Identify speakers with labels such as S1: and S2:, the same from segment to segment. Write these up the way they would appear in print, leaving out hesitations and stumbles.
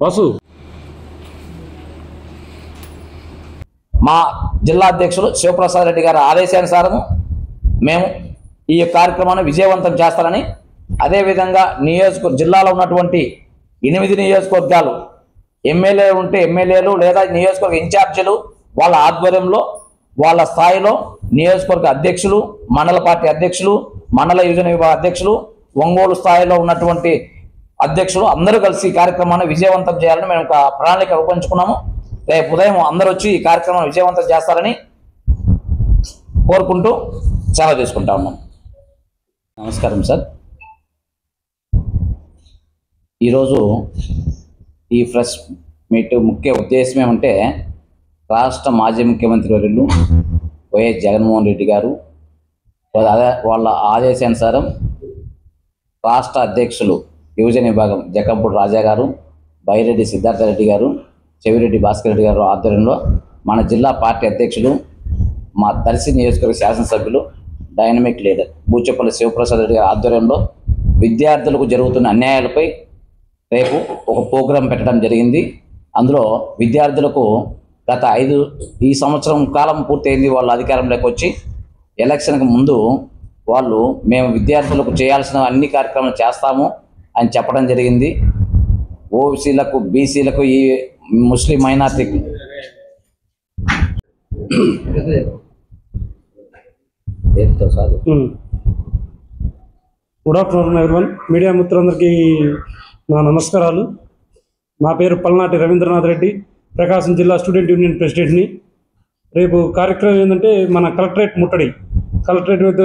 S1: వాసు
S2: మా జిల్లా అధ్యక్షులు శివప్రసాద్ రెడ్డి గారి ఆదేశానుసారం మేము ఈ కార్యక్రమాన్ని విజయవంతం చేస్తారని, అదేవిధంగా జిల్లాలో ఉన్నటువంటి 8 నియోజకవర్గాలు ఎమ్మెల్యే ఉంటే ఎమ్మెల్యేలు లేదా నియోజకవర్గ ఇన్ఛార్జీలు వాళ్ళ ఆధ్వర్యంలో వాళ్ళ స్థాయిలో నియోజకవర్గ అధ్యక్షులు, మండల పార్టీ అధ్యక్షులు, మండల యువజన విభాగ అధ్యక్షులు, ఒంగోలు స్థాయిలో ఉన్నటువంటి అధ్యక్షులు అందరూ కలిసి ఈ కార్యక్రమాన్ని విజయవంతం చేయాలని మేము ఒక ప్రణాళిక రూపొందించుకున్నాము. రేపు ఉదయం అందరూ వచ్చి ఈ కార్యక్రమాన్ని విజయవంతం చేస్తారని కోరుకుంటూ సెలవు తీసుకుంటా ఉన్నాం. నమస్కారం సార్. ఈరోజు ఈ ప్రెస్ మీట్ ముఖ్య ఉద్దేశం ఏమంటే, రాష్ట్ర మాజీ ముఖ్యమంత్రి వర్యులు వైఎస్ జగన్మోహన్ రెడ్డి గారు వాళ్ళ ఆదేశానుసారం రాష్ట్ర అధ్యక్షులు యువజన విభాగం జకంపూడి రాజా గారు, బైరెడ్డి సిద్ధార్థ రెడ్డి గారు, చెవిరెడ్డి భాస్కర్ రెడ్డి గారు ఆధ్వర్యంలో మన జిల్లా పార్టీ అధ్యక్షులు, మా దర్శి నియోజకవర్గ శాసనసభ్యులు, డైనమిక్ లీడర్ బూచపల్లి శివప్రసాద్ రెడ్డి గారి ఆధ్వర్యంలో విద్యార్థులకు జరుగుతున్న అన్యాయాలపై రేపు ఒక ప్రోగ్రాం పెట్టడం జరిగింది. అందులో విద్యార్థులకు గత ఈ సంవత్సరం కాలం పూర్తయింది వాళ్ళ అధికారంలోకి వచ్చి, ఎలక్షన్కి ముందు వాళ్ళు మేము విద్యార్థులకు చేయాల్సిన అన్ని కార్యక్రమాలు చేస్తాము అని చెప్పడం జరిగింది. ఓబీసీలకు, బీసీలకు, ఈ ముస్లిం మైనార్టీకి
S1: గుడ్ ఆఫ్టర్నూన్ ఎవరివన్. మీడియా మిత్రులందరికీ నా నమస్కారాలు. నా పేరు పల్నాటి రవీంద్రనాథ్ రెడ్డి, ప్రకాశం జిల్లా స్టూడెంట్ యూనియన్ ప్రెసిడెంట్ని. రేపు కార్యక్రమం ఏంటంటే, మన కలెక్టరేట్ ముట్టడి, కలెక్టరేట్ వద్ద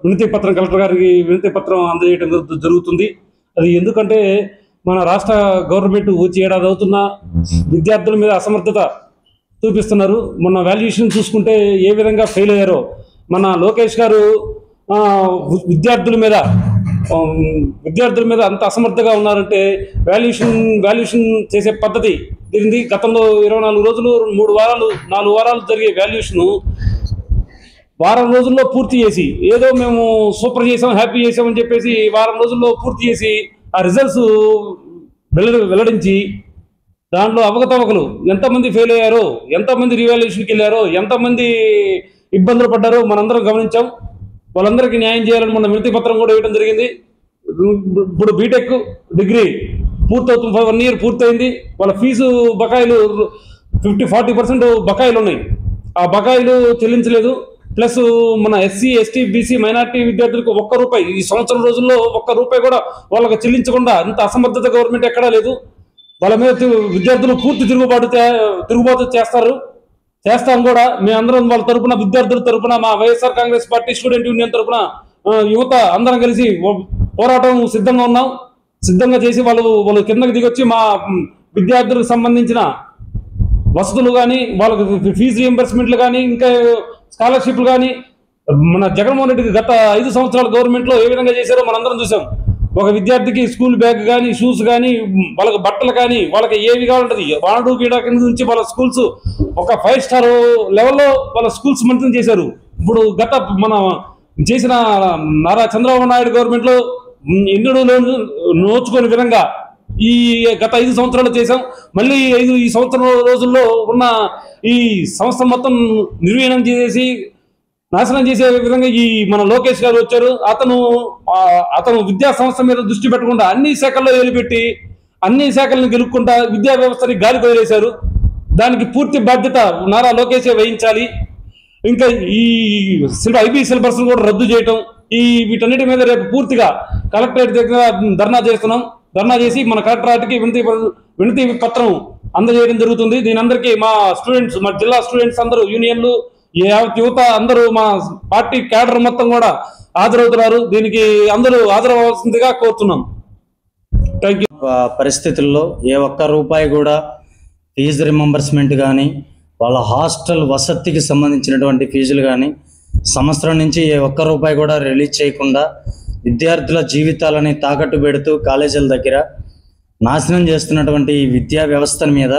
S1: వినతి పత్రం, కలెక్టర్ గారికి వినతి పత్రం అందజేయడం జరుగుతుంది. అది ఎందుకంటే, మన రాష్ట్ర గవర్నమెంట్ వచ్చి ఏడాది అవుతున్నా విద్యార్థుల మీద అసమర్థత చూపిస్తున్నారు. మొన్న వాల్యుయేషన్ చూసుకుంటే ఏ విధంగా ఫెయిల్ అయ్యారో, మన లోకేష్ గారు విద్యార్థుల మీద అంత అసమర్థగా ఉన్నారంటే వాల్యుయేషన్ చేసే పద్ధతి దీనిది. గతంలో 24 రోజులు 4 వారాలు జరిగే వాల్యుయేషను వారం రోజుల్లో పూర్తి చేసి, ఏదో మేము సూపర్ చేసాం, హ్యాపీ చేసామని చెప్పేసి వారం రోజుల్లో పూర్తి చేసి ఆ రిజల్ట్స్ వెల్లడించి దాంట్లో అవకతవకలు, ఎంతమంది ఫెయిల్ అయ్యారో, ఎంతమంది రీవాల్యుయేషన్కి వెళ్ళారో, ఎంతమంది ఇబ్బందులు పడ్డారో మనందరం గమనించాం. వాళ్ళందరికీ న్యాయం చేయాలని మొన్న వినతి పత్రం కూడా ఇవ్వడం జరిగింది. ఇప్పుడు బీటెక్ డిగ్రీ పూర్తవుతుంది, 1 ఇయర్ పూర్తయింది. వాళ్ళ ఫీజు బకాయిలు 50-40% బకాయిలు ఉన్నాయి. ఆ బకాయిలు చెల్లించలేదు. ప్లస్ మన ఎస్సీ, ఎస్టీ, బీసీ, మైనార్టీ విద్యార్థులకు ₹1 ఈ సంవత్సరం రోజుల్లో ₹1 కూడా వాళ్ళకి చెల్లించకుండా ఇంత అసమర్థత గవర్నమెంట్ ఎక్కడా లేదు. వాళ్ళ మీద విద్యార్థులు పూర్తి తిరుగుబాటు చేస్తాం కూడా. మేమందరం వాళ్ళ తరపున, విద్యార్థుల తరపున, మా YSR Congress party student union తరపున యువత అందరం కలిసి పోరాటం సిద్ధంగా చేసి వాళ్ళు కిందకి దిగొచ్చి మా విద్యార్థులకు సంబంధించిన వసతులు కానీ, వాళ్ళకి ఫీజు రీఎంబర్స్మెంట్లు కానీ, ఇంకా స్కాలర్షిప్లు కానీ, మన జగన్మోహన్ రెడ్డికి గత 5 సంవత్సరాల గవర్నమెంట్లో ఏ విధంగా చేశారో మనందరం చూసాం. ఒక విద్యార్థికి స్కూల్ బ్యాగ్ కానీ, షూస్ కానీ, వాళ్ళకి బట్టలు కానీ, వాళ్ళకి ఏవి కావాలంటది వాడు గీడా కింద నుంచి వాళ్ళ స్కూల్స్ ఒక 5 స్టార్ లెవెల్లో వాళ్ళ స్కూల్స్ మంత్రం చేశారు. ఇప్పుడు మన చేసిన నారా చంద్రబాబు నాయుడు గవర్నమెంట్లో ఎన్నడూ నోచుకునే విధంగా ఈ గత 5 సంవత్సరాలు చేశాం. మళ్ళీ ఈ సంవత్సరం రోజుల్లో ఉన్న ఈ సంస్థ మొత్తం నిర్వీణం చేసి నాశనం చేసే విధంగా మన లోకేష్ గారు వచ్చారు. అతను విద్యా సంస్థ మీద దృష్టి పెట్టకుండా అన్ని శాఖల్లో ఏలిపెట్టి అన్ని శాఖలను గెలుక్కుంటా విద్యా వ్యవస్థని గాలికి వదిలేశారు. దానికి పూర్తి బాధ్యత నారా లోకేషే వహించాలి. ఇంకా ఈ ఐబీ సిలబస్ కూడా రద్దు చేయటం, వీటన్నిటి మీద రేపు పూర్తిగా కలెక్టరేట్ దగ్గర ధర్నా చేసి మన కలెక్టరేట్కి వినతి పత్రం అందజేయడం జరుగుతుంది. దీని అందరికీ మా జిల్లా స్టూడెంట్స్ అందరూ, యూనియన్లు, యువత అందరూ, మా పార్టీ క్యాడర్ మొత్తం కూడా హాజరవుతున్నారు. దీనికి అందరూ హాజరవలసిందిగా కోరుతున్నాం. Thank you.
S3: పరిస్థితుల్లో ఏ ₹1 కూడా ఫీజు రిమెంబర్స్మెంట్ కానీ, వాళ్ళ హాస్టల్ వసతికి సంబంధించినటువంటి ఫీజులు కానీ సంవత్సరం నుంచి ఏ ₹1 కూడా రిలీజ్ చేయకుండా విద్యార్థుల జీవితాలని తాకట్టు పెడుతూ కాలేజీల దగ్గర నాశనం చేస్తున్నటువంటి ఈ విద్యా వ్యవస్థ మీద,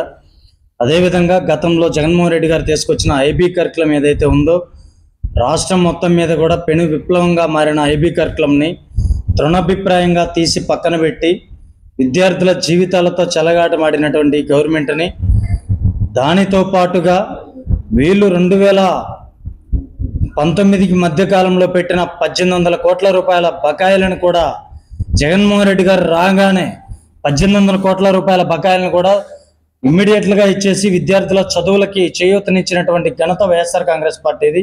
S3: అదేవిధంగా గతంలో జగన్మోహన్ రెడ్డి గారు తీసుకొచ్చిన ఐబీ కరికులం ఏదైతే ఉందో రాష్ట్రం మొత్తం మీద కూడా పెను విప్లవంగా మారిన ఐబీ కరికులంని తృణాభిప్రాయంగా తీసి పక్కన పెట్టి విద్యార్థుల జీవితాలతో చెలగాటమాడినటువంటి గవర్నమెంట్ని, దానితో పాటుగా వీళ్ళు 2019కి మధ్యకాలంలో పెట్టిన 1800 కోట్ల రూపాయల బకాయిలను కూడా జగన్మోహన్ రెడ్డి గారు రాగానే 1800 కోట్ల రూపాయల బకాయిలను కూడా ఇమ్మీడియట్లుగా ఇచ్చేసి విద్యార్థుల చదువులకి చేయూతనిచ్చినటువంటి ఘనత వైఎస్ఆర్ కాంగ్రెస్ పార్టీది.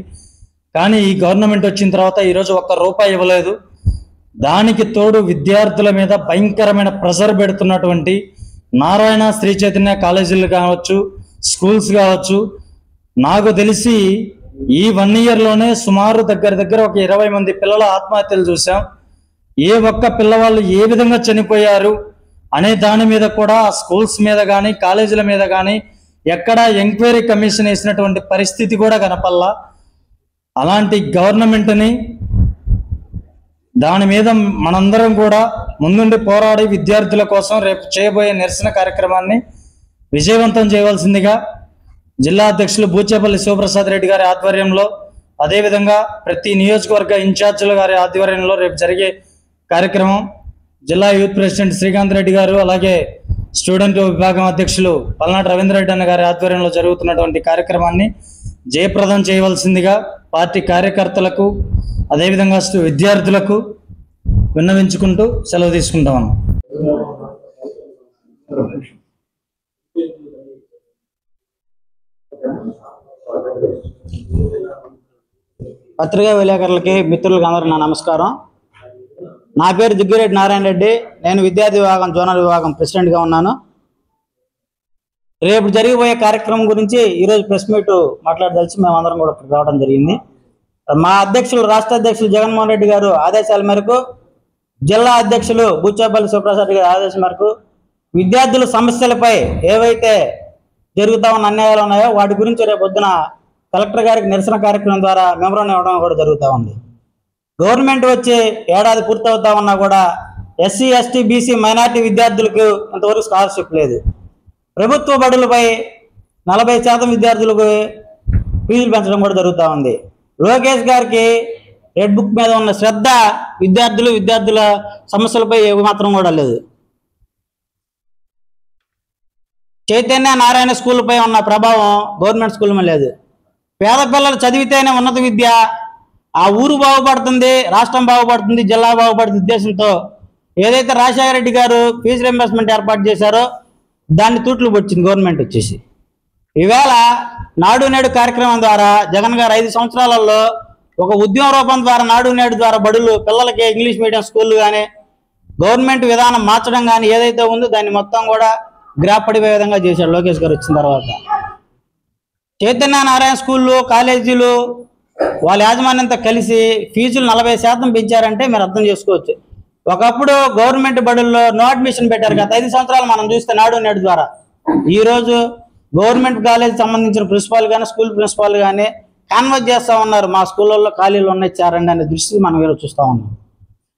S3: కానీ ఈ గవర్నమెంట్ వచ్చిన తర్వాత ఈరోజు ఒక్క రూపాయి ఇవ్వలేదు. దానికి తోడు విద్యార్థుల మీద భయంకరమైన ప్రెషర్ పెడుతున్నటువంటి నారాయణ శ్రీ చైతన్య కాలేజీలు కావచ్చు, స్కూల్స్ కావచ్చు, నాకు తెలిసి ఈ 1 ఇయర్లోనే సుమారు దగ్గర ఒక 20 మంది పిల్లల ఆత్మహత్యలు చూసాం. ఏ ఒక్క పిల్లవాళ్ళు ఏ విధంగా చనిపోయారు అనే దాని మీద కూడా స్కూల్స్ మీద కానీ కాలేజీల మీద కానీ ఎక్కడా ఎంక్వైరీ కమిషన్ వేసినటువంటి పరిస్థితి కూడా కనపల్లా. అలాంటి గవర్నమెంట్ని దాని మీద మనందరం కూడా ముందుండి పోరాడి విద్యార్థుల కోసం రేపు చేయబోయే నిరసన కార్యక్రమాన్ని విజయవంతం చేయవలసిందిగా జిల్లా అధ్యక్షులు బూచేపల్లి శివప్రసాద్ రెడ్డి గారి ఆధ్వర్యంలో, అదేవిధంగా ప్రతి నియోజకవర్గ ఇన్ఛార్జీల గారి ఆధ్వర్యంలో రేపు జరిగే కార్యక్రమం జిల్లా యూత్ ప్రెసిడెంట్ శ్రీకాంత్ రెడ్డి గారు, అలాగే స్టూడెంట్ విభాగం అధ్యక్షులు పల్నాటి రవీంద్ర రెడ్డి అన్న గారి ఆధ్వర్యంలో జరుగుతున్నటువంటి కార్యక్రమాన్ని జయప్రదం చేయవలసిందిగా పార్టీ కార్యకర్తలకు అదేవిధంగా విద్యార్థులకు విన్నవించుకుంటూ సెలవు తీసుకుంటామన్నా.
S4: పత్రికా విలేకరులకి, మిత్రులకు అందరూ నా నమస్కారం. నా పేరు దిగ్గిరెడ్డి నారాయణ రెడ్డి. నేను విద్యార్థి విభాగం జోనల్ విభాగం ప్రెసిడెంట్గా ఉన్నాను. రేపు జరిగిపోయే కార్యక్రమం గురించి ఈరోజు ప్రెస్ మీట్ మాట్లాడదలిసి మేమందరం కూడా ఇక్కడికి రావడం జరిగింది. మా అధ్యక్షులు, రాష్ట్ర అధ్యక్షులు జగన్మోహన్ రెడ్డి గారు ఆదేశాల మేరకు, జిల్లా అధ్యక్షులు బూచేపల్లి శివప్రసాద్ రెడ్డి గారి ఆదేశం మేరకు విద్యార్థుల సమస్యలపై ఏవైతే జరుగుతా ఉన్న అన్యాయాలు ఉన్నాయో వాటి గురించి రేపు పొద్దున కలెక్టర్ గారికి నిరసన కార్యక్రమం ద్వారా మెమోరాండం ఇవ్వడం కూడా జరుగుతూ ఉంది. గవర్నమెంట్ వచ్చి ఏడాది పూర్తవుతా ఉన్నా కూడా ఎస్సీ, ఎస్టీ, బీసీ, మైనార్టీ విద్యార్థులకు ఇంతవరకు స్కాలర్షిప్ లేదు. ప్రభుత్వ బడులపై 40% విద్యార్థులకు ఫీజులు పెంచడం కూడా జరుగుతూ ఉంది. లోకేష్ గారికి రెడ్ బుక్ మీద ఉన్న శ్రద్ధ విద్యార్థుల సమస్యలపై ఏమాత్రం కూడా లేదు. చైతన్య నారాయణ స్కూల్పై ఉన్న ప్రభావం గవర్నమెంట్ స్కూల్ మీద లేదు. పేద పిల్లలు చదివితేనే ఉన్నత విద్య, ఆ ఊరు బాగుపడుతుంది, రాష్ట్రం బాగుపడుతుంది, జిల్లా బాగుపడుతుంది ఉద్దేశంతో ఏదైతే రాజశేఖర రెడ్డి గారు ఫీజు రింబర్స్మెంట్ ఏర్పాటు చేశారో దాన్ని తూట్లు పొడిచింది గవర్నమెంట్ వచ్చేసి. ఈవేళ నాడు నేడు కార్యక్రమం ద్వారా జగన్ గారు 5 సంవత్సరాలలో ఒక ఉద్యమ రూపం ద్వారా నాడు నేడు ద్వారా బడులు పిల్లలకి ఇంగ్లీష్ మీడియం స్కూళ్ళు కానీ గవర్నమెంట్ విధానం మార్చడం కానీ ఏదైతే ఉందో దాన్ని మొత్తం కూడా గ్రాప్ పడిపోయే విధంగా చేశాడు లోకేష్ గారు వచ్చిన తర్వాత. చైతన్య నారాయణ స్కూళ్ళు, కాలేజీలు వాళ్ళ యాజమాన్యంతో కలిసి ఫీజులు 40% పెంచారంటే మీరు అర్థం చేసుకోవచ్చు. ఒకప్పుడు గవర్నమెంట్ బడుల్లో నో అడ్మిషన్ పెట్టారు. గత 5 సంవత్సరాలు మనం చూస్తే నాడు నేడు ద్వారా ఈరోజు గవర్నమెంట్ కాలేజ్ సంబంధించిన ప్రిన్సిపాల్ కానీ స్కూల్ ప్రిన్సిపాల్ కానీ కాన్వర్ట్ చేస్తూ ఉన్నారు, మా స్కూళ్ళల్లో ఖాళీలు ఉన్నాయి చేరండి అనే దృష్టి మనం ఈరోజు చూస్తూ ఉన్నాం.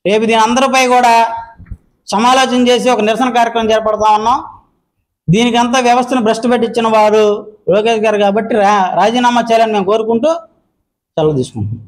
S4: రేపు దీని అందరిపై కూడా సమాలోచన చేసి ఒక నిరసన కార్యక్రమం చేపడతా ఉన్నాం. దీనికంతా వ్యవస్థను భ్రష్టు పెట్టించిన వారు లోకేష్ గారు కాబట్టి రాజీనామా చేయాలని మేము కోరుకుంటూ సెలవు తీసుకుంటున్నాం.